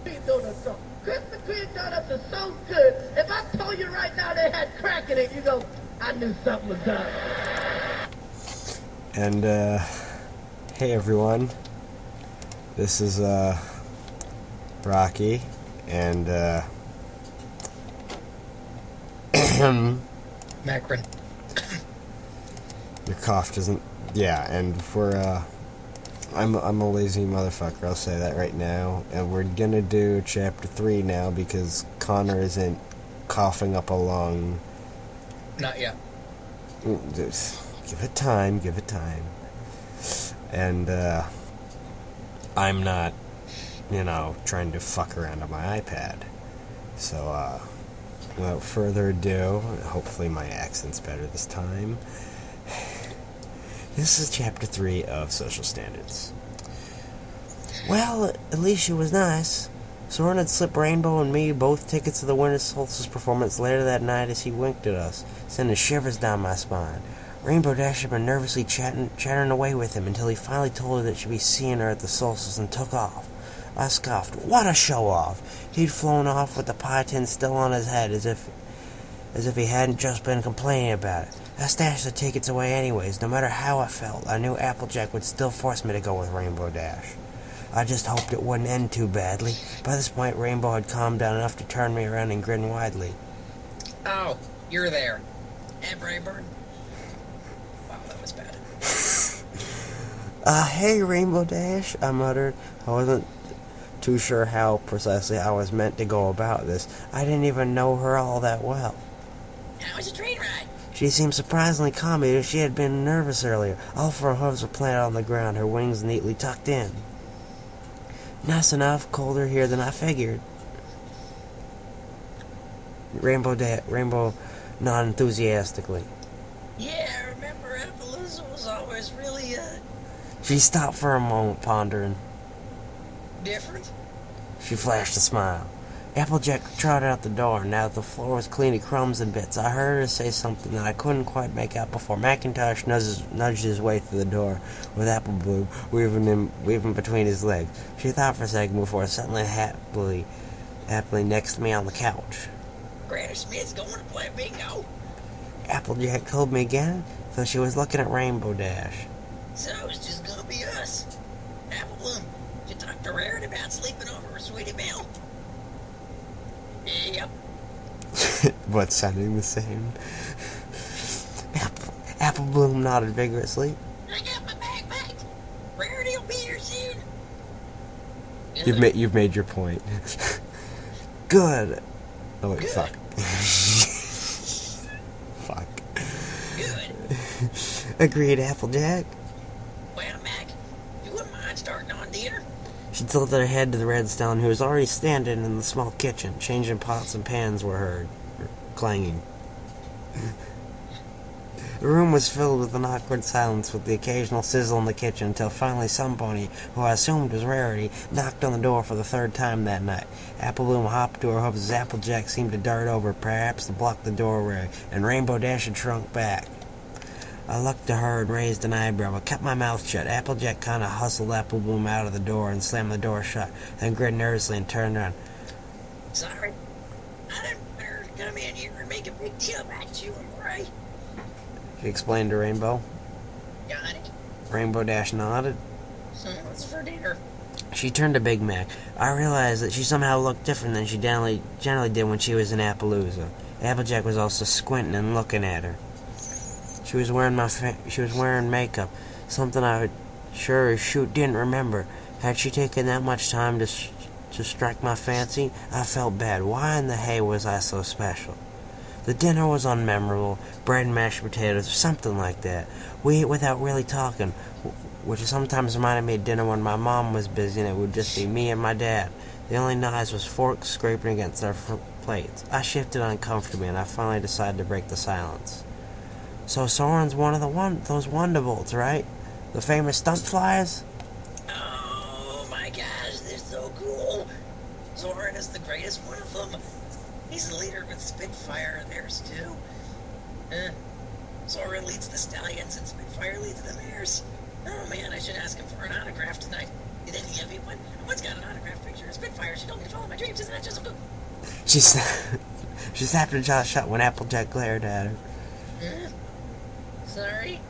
Cream donuts are. Krispy Kreme donuts are so good. If I told you right now they had crack in it, you go, I knew something was up. And, hey everyone. This is, Rocky, and, Macron. Your cough doesn't, yeah, and I'm a lazy motherfucker, I'll say that right now, and we're gonna do Chapter 3 now, because Connor isn't coughing up a lung. Not yet. Just give it time, and, I'm not, trying to fuck around on my iPad, so, without further ado, hopefully my accent's better this time. This is Chapter 3 of Social Standards. Well, at least she was nice. Soarin had slipped Rainbow and me both tickets to the Winter Solstice performance later that night as he winked at us, sending shivers down my spine. Rainbow Dash had been nervously chattering away with him until he finally told her that she'd be seeing her at the solstice and took off. I scoffed. What a show-off! He'd flown off with the pie tin still on his head as if he hadn't just been complaining about it. I stashed the tickets away anyways. No matter how I felt, I knew Applejack would still force me to go with Rainbow Dash. I just hoped it wouldn't end too badly. By this point, Rainbow had calmed down enough to turn me around and grin widely. Oh, you're there. And Braeburn. Wow, that was bad. Hey, Rainbow Dash, I muttered. I wasn't too sure how precisely I was meant to go about this. I didn't even know her all that well. How was the train ride? She seemed surprisingly calm, as if she had been nervous earlier. All four hooves were planted on the ground, her wings neatly tucked in. Nice enough, colder here than I figured. Rainbow nodded enthusiastically. Yeah, I remember Appaloosa was always really, She stopped for a moment, pondering. different? She flashed a smile. Applejack trotted out the door, and now that the floor was clean of crumbs and bits, I heard her say something that I couldn't quite make out before Macintosh nudged his way through the door, with Apple Bloom weaving between his legs. She thought for a second before settling happily next to me on the couch. Granny Smith's going to play bingo. Applejack told me again, though she was looking at Rainbow Dash. So it's just gonna be us. Apple Bloom, did you talk to Rarity about sleeping over her sweetie Bill? Yep. But sounding the same. Apple Bloom nodded vigorously. I got my backpack. Rarity will be here soon. You've made your point. Good. Oh wait, Good. fuck. Fuck. Good. Agreed, Applejack. Well, Mac, you wouldn't mind starting on dinner? She tilted her head to the Redstone, who was already standing in the small kitchen. Changing pots and pans were heard, clanging. The room was filled with an awkward silence, with the occasional sizzle in the kitchen, until finally somebody, who I assumed was Rarity, knocked on the door for the third time that night. Apple Bloom hopped to her hooves as Applejack seemed to dart over, perhaps to block the doorway, and Rainbow Dash had shrunk back. I looked to her and raised an eyebrow, but kept my mouth shut. Applejack kind of hustled Apple Bloom out of the door and slammed the door shut, then grinned nervously and turned around. Sorry. I didn't want her to come in here and make a big deal about you and Bray. She explained to Rainbow. Got it? Rainbow Dash nodded. So what's for dinner? She turned to Big Mac. I realized that she somehow looked different than she generally did when she was in Appaloosa. Applejack was also squinting and looking at her. She was wearing makeup, something I would sure as shoot didn't remember. Had she taken that much time to strike my fancy? I felt bad. Why in the hay was I so special? The dinner was unmemorable. Bread and mashed potatoes, something like that. We ate without really talking, which sometimes reminded me of dinner when my mom was busy and it would just be me and my dad. The only noise was forks scraping against our plates. I shifted uncomfortably, and I finally decided to break the silence. So Soarin's one of those Wonderbolts, right? The famous stunt flyers? Oh my gosh, they're so cool. Soarin is the greatest one of them. He's the leader with Spitfire and theirs too. Soarin leads the Stallions and Spitfire leads the Mares. Oh man, I should ask him for an autograph tonight. Did any of you one? One's got an autograph picture of Spitfire. She told me to follow my dreams. Isn't that just so good? She snapped her jaw shut when Applejack glared at her. Sorry?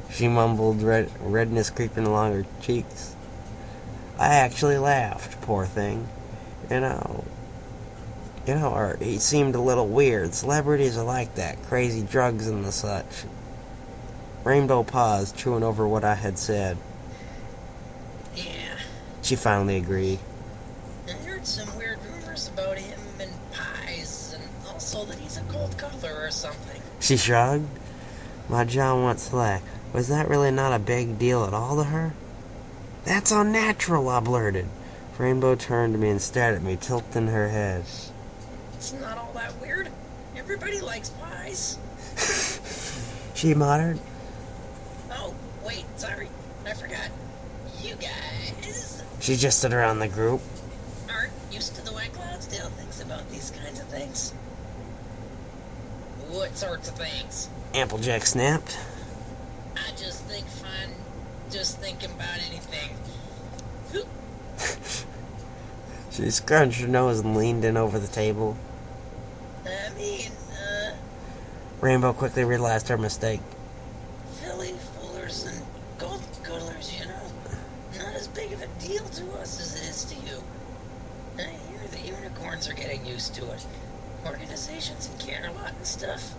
She mumbled, redness creeping along her cheeks. I actually laughed, poor thing. Or he seemed a little weird. Celebrities are like that, crazy drugs and the such. Rainbow paused, chewing over what I had said. Yeah. She finally agreed. I heard some weird rumors about him and pies, and also that he's a cold caller or something. She shrugged. My jaw went slack. Was that really not a big deal at all to her? That's unnatural, I blurted. Rainbow turned to me and stared at me, tilting her head. It's not all that weird. Everybody likes pies. She muttered. Oh, wait, sorry. I forgot. You guys She gestured around the group. aren't used to the way Cloudsdale thinks about these kinds of things. What sorts of things? Applejack snapped. I just think fun, just thinking about anything. Whoop. She scrunched her nose and leaned in over the table. I mean, Rainbow quickly realized her mistake. Philly foolers and gold cuddlers, you know. Not as big of a deal to us as it is to you. I hear the unicorns are getting used to it. Organizations in Camelot and stuff.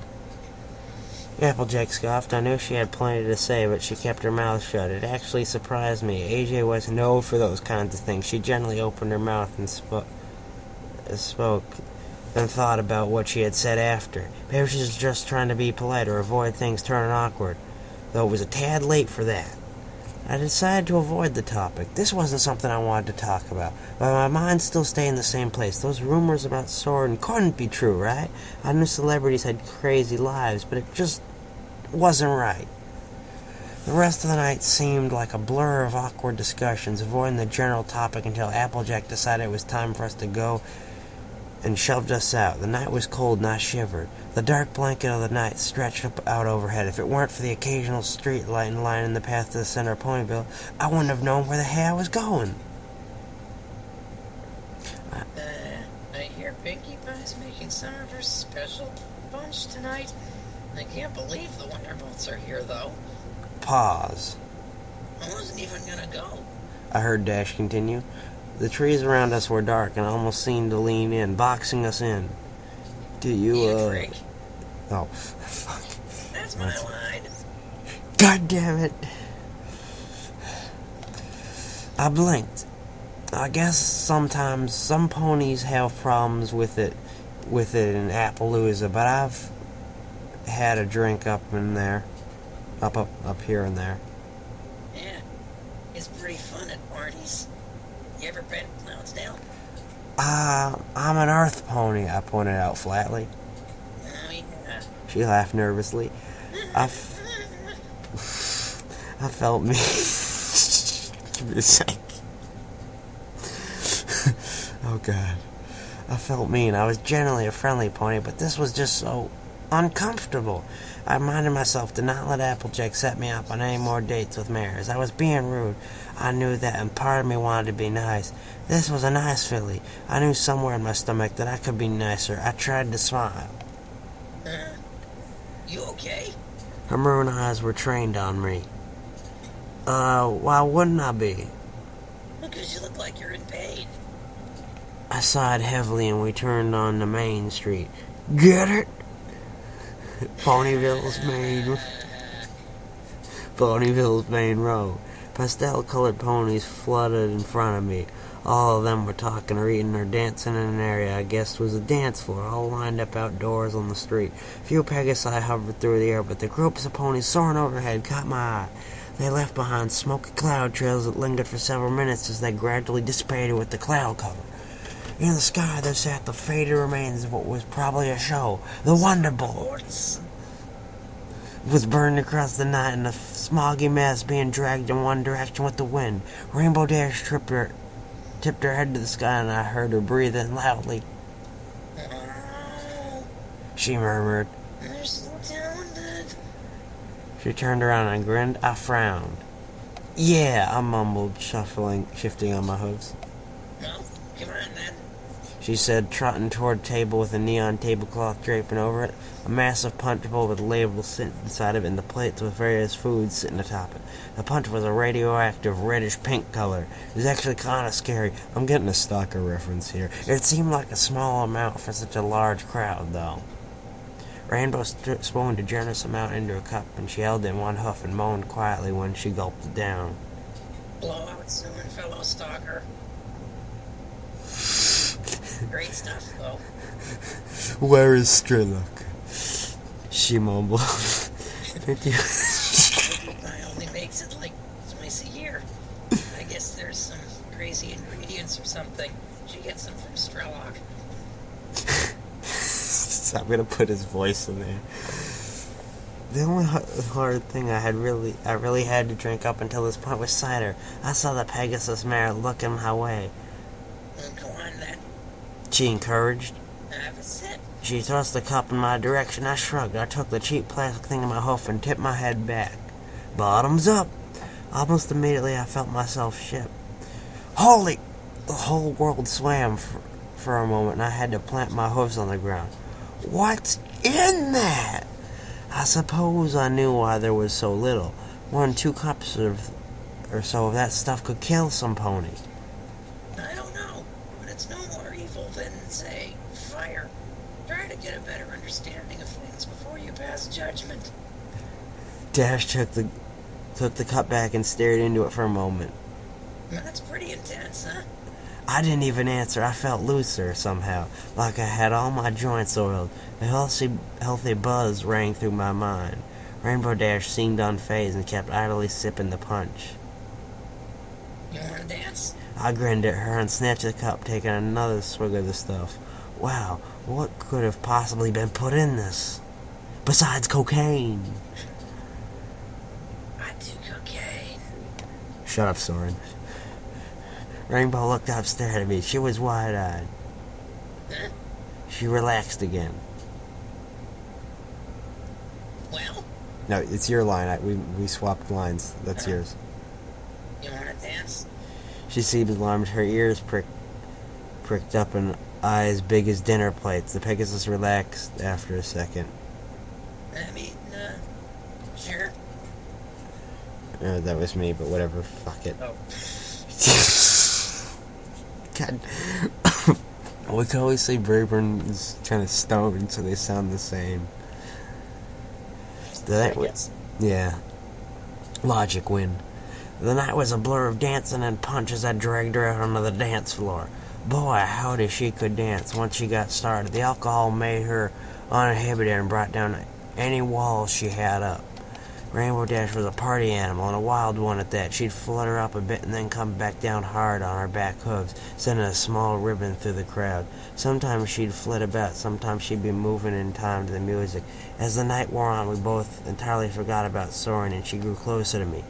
Applejack scoffed. I knew she had plenty to say, but she kept her mouth shut. It actually surprised me. AJ was no for those kinds of things. She generally opened her mouth and spoke, and thought about what she had said after. Maybe she was just trying to be polite or avoid things turning awkward, though it was a tad late for that. I decided to avoid the topic. This wasn't something I wanted to talk about, but my mind still stayed in the same place. Those rumors about Soarin couldn't be true, right? I knew celebrities had crazy lives, but it just wasn't right. The rest of the night seemed like a blur of awkward discussions, avoiding the general topic until Applejack decided it was time for us to go and shoved us out. The night was cold and I shivered. The dark blanket of the night stretched out overhead. If it weren't for the occasional street light lining the path to the center of Ponyville, I wouldn't have known where the hell I was going. I hear Pinkie Pie's making some of her special punch tonight. I can't believe the Wonderbolts are here, though. Pause. I wasn't even gonna go. I heard Dash continue. The trees around us were dark and almost seemed to lean in, boxing us in. Do you, Freak. Oh, fuck. That's my line. God damn it. I blinked. I guess sometimes some ponies have problems with it in Appaloosa, but I've had a drink up in there. Up here and there. Yeah, it's pretty fun at parties. You ever been to Cloudsdale? I'm an earth pony, I pointed out flatly. Oh, yeah. She laughed nervously. I felt me. Give me a sec. Oh, God. I felt mean. I was generally a friendly pony, but this was just so uncomfortable. I reminded myself to not let Applejack set me up on any more dates with mares. I was being rude. I knew that, and part of me wanted to be nice. This was a nice filly. I knew somewhere in my stomach that I could be nicer. I tried to smile. You okay? Her maroon eyes were trained on me. Why wouldn't I be? Because you look like you're in pain. I sighed heavily and we turned on the main street. Get it? Ponyville's main road. Pastel-colored ponies flooded in front of me. All of them were talking or eating or dancing in an area I guessed was a dance floor, all lined up outdoors on the street. Few Pegasus hovered through the air, but the groups of ponies soaring overhead caught my eye. They left behind smoky cloud trails that lingered for several minutes as they gradually dissipated with the cloud cover. In the sky there sat the faded remains of what was probably a show. The Wonderbolts was burned across the night in a smoggy mess, being dragged in one direction with the wind. Rainbow Dash tipped her head to the sky, and I heard her breathing loudly. She murmured. They're so talented. She turned around and grinned. I frowned. Yeah, I mumbled, shifting on my hooves. Well, come on then. she said, trotting toward a table with a neon tablecloth draping over it, a massive punch bowl with labels sitting inside of it, and the plates with various foods sitting atop it. The punch was a radioactive reddish-pink color. It was actually kind of scary. I'm getting a stalker reference here. It seemed like a small amount for such a large crowd, though. Rainbow spooned a generous amount into a cup, and she held it in one hoof and moaned quietly when she gulped it down. Blow out soon, fellow stalker. Great stuff, though. Where is Strillock? She mumbled. Thank you. I only makes it like twice a year. I guess there's some crazy ingredients or something. She gets them from Strellock. I'm gonna put his voice in there. The only hard thing I really had to drink up until this point was cider. I saw the Pegasus mare looking my way. Go on then. She encouraged. Have a sip. She thrust the cup in my direction. I shrugged. I took the cheap plastic thing in my hoof and tipped my head back. Bottoms up. Almost immediately I felt myself shift. Holy! The whole world swam for a moment, and I had to plant my hooves on the ground. What's in that? I suppose I knew why there was so little. 1-2 cups or so of that stuff could kill some pony. I don't know, but it's no more evil than, say, fire. Try to get a better understanding of things before you pass judgment. Dash took the cup back and stared into it for a moment. That's pretty intense, huh? I didn't even answer. I felt looser somehow, like I had all my joints oiled. A healthy buzz rang through my mind. Rainbow Dash seemed unfazed and kept idly sipping the punch. You want to dance? I grinned at her and snatched the cup, taking another swig of the stuff. Wow, what could have possibly been put in this? Besides cocaine. I do cocaine. Shut up, Soarin. Rainbow looked up, stared at me. She was wide-eyed. Huh? She relaxed again. Well? No, it's your line. We swapped lines. That's yours. You want to dance? She seemed alarmed. Her ears pricked up and eyes big as dinner plates. The Pegasus relaxed after a second. I mean, sure. That was me, but whatever. Fuck it. Oh. God. We can always say Braeburn is kind of stoned, so they sound the same. Yeah. Logic win. The night was a blur of dancing and punch as I dragged her out onto the dance floor. Boy, howdy she could dance once she got started. The alcohol made her uninhibited and brought down any walls she had up. Rainbow Dash was a party animal, and a wild one at that. She'd flutter up a bit and then come back down hard on her back hooves, sending a small ribbon through the crowd. Sometimes she'd flit about, sometimes she'd be moving in time to the music. As the night wore on, we both entirely forgot about Soarin, and she grew closer to me.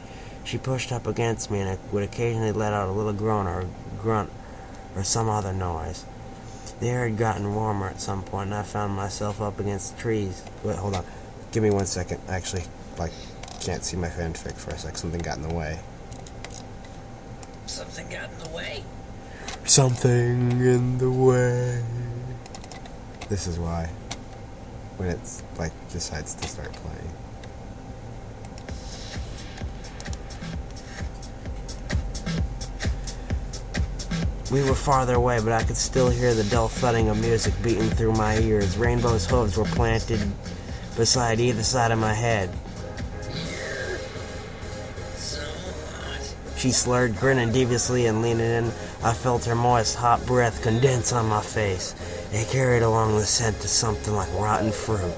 She pushed up against me and would occasionally let out a little groan or a grunt or some other noise. The air had gotten warmer at some point, and I found myself up against the trees. Wait, hold on. Give me 1 second. Actually, can't see my fanfic for a sec. Something got in the way. Something got in the way? Something in the way. This is why. When it's, decides to start playing. We were farther away, but I could still hear the dull thudding of music beating through my ears. Rainbow's hooves were planted beside either side of my head. She slurred, grinning deviously and leaning in. I felt her moist, hot breath condense on my face. It carried along the scent of something like rotten fruit.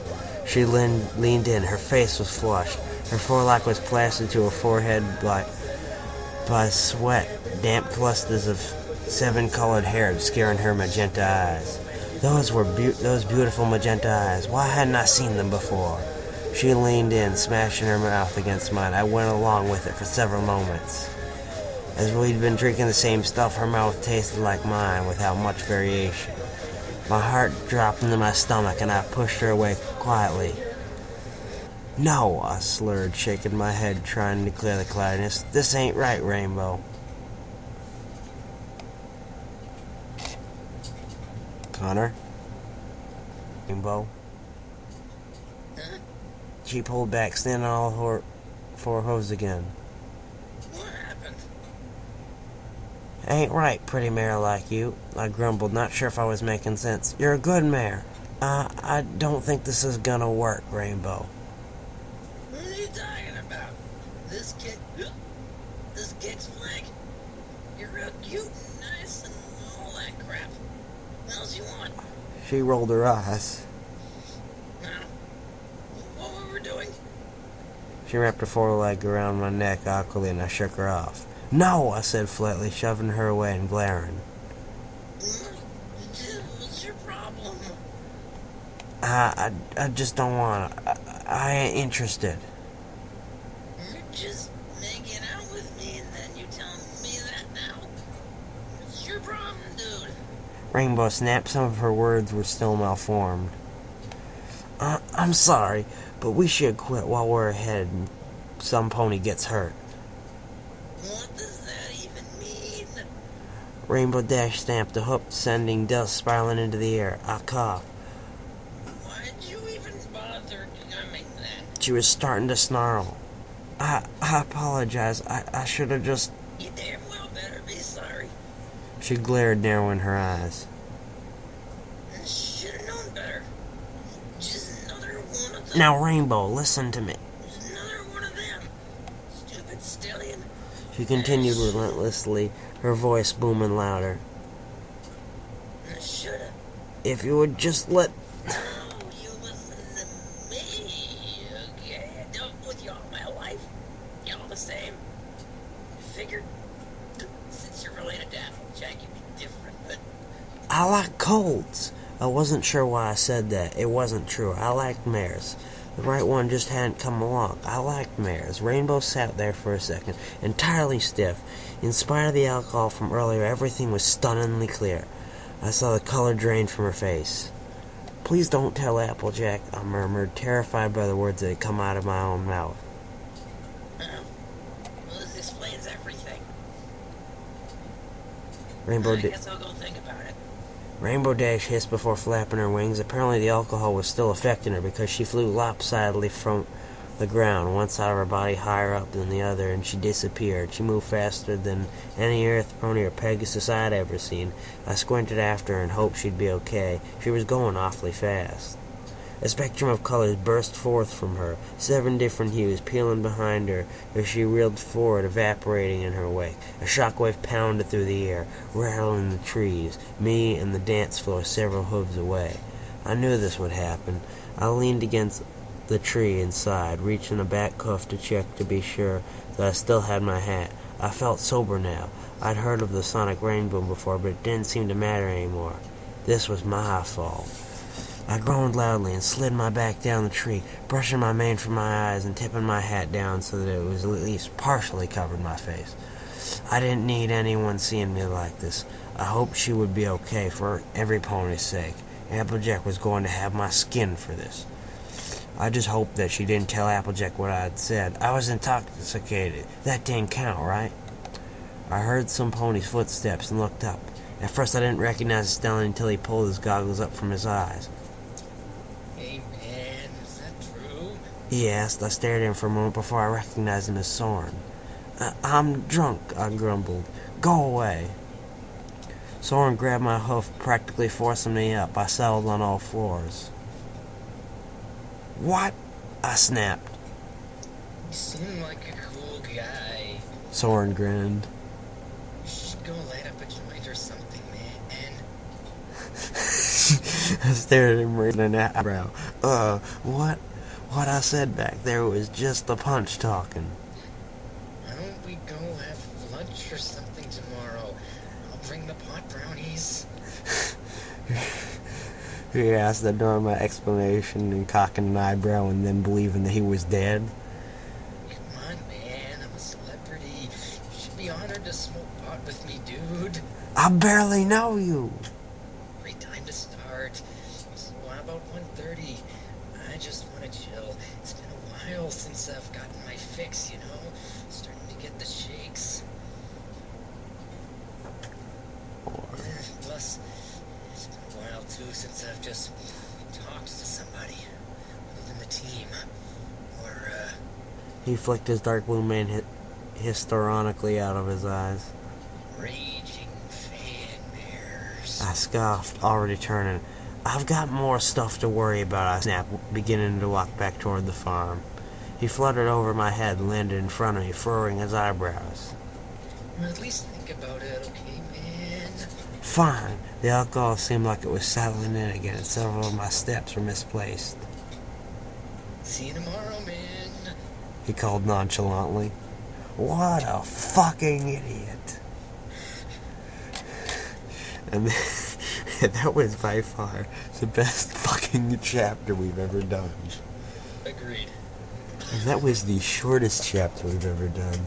She leaned in. Her face was flushed. Her forelock was plastered to her forehead by sweat, damp clusters of 7-colored hair obscuring her magenta eyes. Those beautiful magenta eyes. Why hadn't I seen them before? She leaned in, smashing her mouth against mine. I went along with it for several moments. As we'd been drinking the same stuff, her mouth tasted like mine, without much variation. My heart dropped into my stomach, and I pushed her away quietly. No, I slurred, shaking my head, trying to clear the cloudiness. This ain't right, Rainbow. Connor? Rainbow? Huh? She pulled back, standing on all her 4 hooves again. What happened? Ain't right, pretty mare like you, I grumbled, not sure if I was making sense. You're a good mare. I don't think this is gonna work, Rainbow. What are you talking about? This kid's flank. You're real cute and nice and all that crap. What else you want? She rolled her eyes. Now, what were we doing? She wrapped her foreleg around my neck awkwardly, and I shook her off. No, I said flatly, shoving her away and glaring. What's your problem? I just don't want to. I ain't interested. You're just making out with me and then you tell me that now? What's your problem, dude? Rainbow snapped. Some of her words were still malformed. I'm sorry, but we should quit while we're ahead and some pony gets hurt. What does that even mean? Rainbow Dash stamped a hook, sending dust spiraling into the air. I coughed. Why'd you even bother coming then? She was starting to snarl. I apologize. I should have just... You damn well better be sorry. She glared, narrowing her eyes. I should have known better. Just another one of them. Now, Rainbow, listen to me. Just another one of them. Stupid stallion. She continued relentlessly, her voice booming louder. I should have. If you would just let... No, you listen to me, okay? I dealt with you all my life. You're all the same. Figured, since you're related to Applejack, you'd be different, but... I like colts. I wasn't sure why I said that. It wasn't true. I liked mares. The right one just hadn't come along. I liked mares. Rainbow sat there for a second, entirely stiff. In spite of the alcohol from earlier, everything was stunningly clear. I saw the color drain from her face. Please don't tell Applejack, I murmured, terrified by the words that had come out of my own mouth. Well, this explains everything. Rainbow I guess I'll go think about it. Rainbow Dash hissed before flapping her wings. Apparently the alcohol was still affecting her because she flew lopsidedly from the ground, one side of her body higher up than the other, and she disappeared. She moved faster than any earth pony or Pegasus I'd ever seen. I squinted after her and hoped she'd be okay. She was going awfully fast. A spectrum of colors burst forth from her, 7 different hues peeling behind her as she reeled forward, evaporating in her wake. A shockwave pounded through the air, rattling the trees, me and the dance floor several hooves away. I knew this would happen. I leaned against the tree inside, reaching a back hoof to check to be sure that I still had my hat. I felt sober now. I'd heard of the sonic rainbow before, but it didn't seem to matter anymore. This was my fault. I groaned loudly and slid my back down the tree, brushing my mane from my eyes and tipping my hat down so that it was at least partially covered my face. I didn't need anyone seeing me like this. I hoped she would be okay for every pony's sake. Applejack was going to have my skin for this. I just hoped that she didn't tell Applejack what I had said. I was intoxicated. That didn't count, right? I heard some pony's footsteps and looked up. At first I didn't recognize the stallion until he pulled his goggles up from his eyes. Hey man, is that true? He asked. I stared at him for a moment before I recognized him as Soarin. I'm drunk, I grumbled. Go away. Soarin grabbed my hoof, practically forcing me up. I settled on all fours. What? I snapped. You seem like a cool guy. Soarin grinned. You should go light up a joint or something, man. I stared at him raising an eyebrow. What I said back there was just the punch talking. Why don't we go have lunch or something tomorrow? I'll bring the pot brownies. He asked, ignoring my explanation and cocking an eyebrow and then believing that he was dead. Come on, man. I'm a celebrity. You should be honored to smoke pot with me, dude. I barely know you. Great time to start. So how about 1:30? I just want to chill. It's been a while since I've gotten my fix, you know? Starting to get the shakes. Plus, It's been a while, too, since I've just talked to somebody within the team. Or, He flicked his dark blue mane histrionically out of his eyes. raging fanmares. I scoffed, already turning. I've got more stuff to worry about, I snapped, beginning to walk back toward the farm. He fluttered over my head and landed in front of me, furrowing his eyebrows. At least think about it, okay, man? Fine. The alcohol seemed like it was settling in again, and several of my steps were misplaced. See you tomorrow, man. He called nonchalantly. What a fucking idiot. And that was by far the best fucking chapter we've ever done. Agreed. And that was the shortest chapter we've ever done.